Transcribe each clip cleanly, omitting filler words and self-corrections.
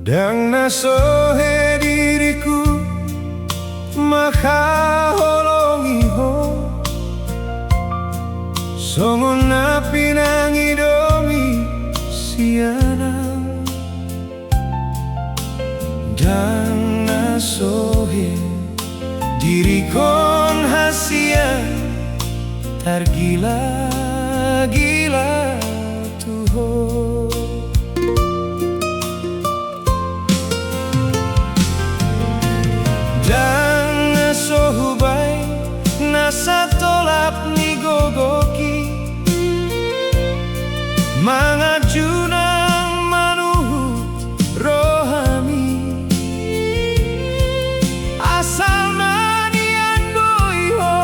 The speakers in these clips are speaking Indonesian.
Dang nasohe diriku makaholongi ho songon napi nangidomi sianang. Dang nasohe dirikon hasia tergila-gila tuho. Dan sohubai nasa tolap ni gogoki mangajunang manuhut rohami asal maniandoi ho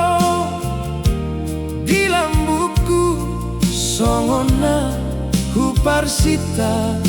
di lambuku songona hupar sita-sitai.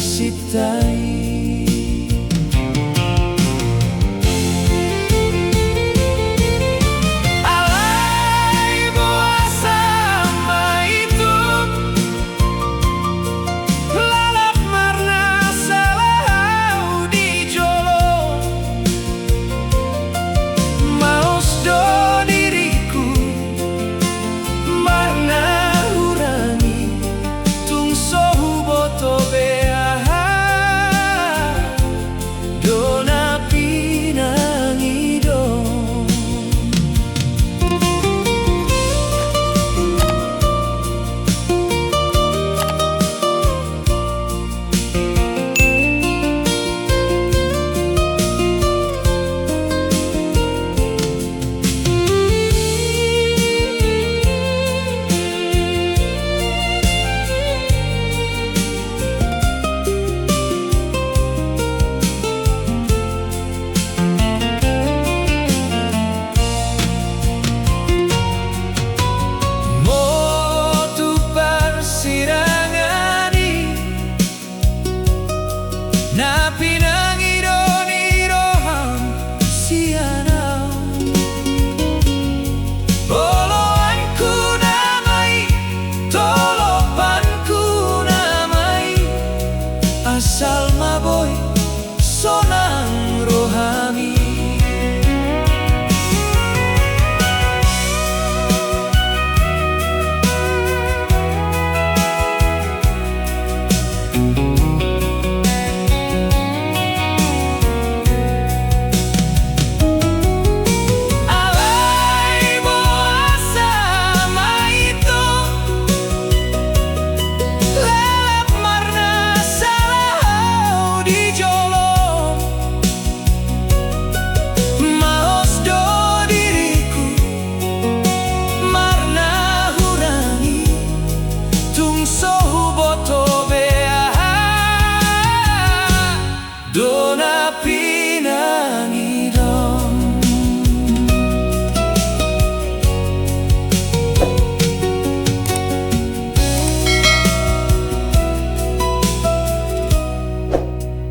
Napi nangidoni roham siana boloanku namai tolopanku namai asal maboy sonang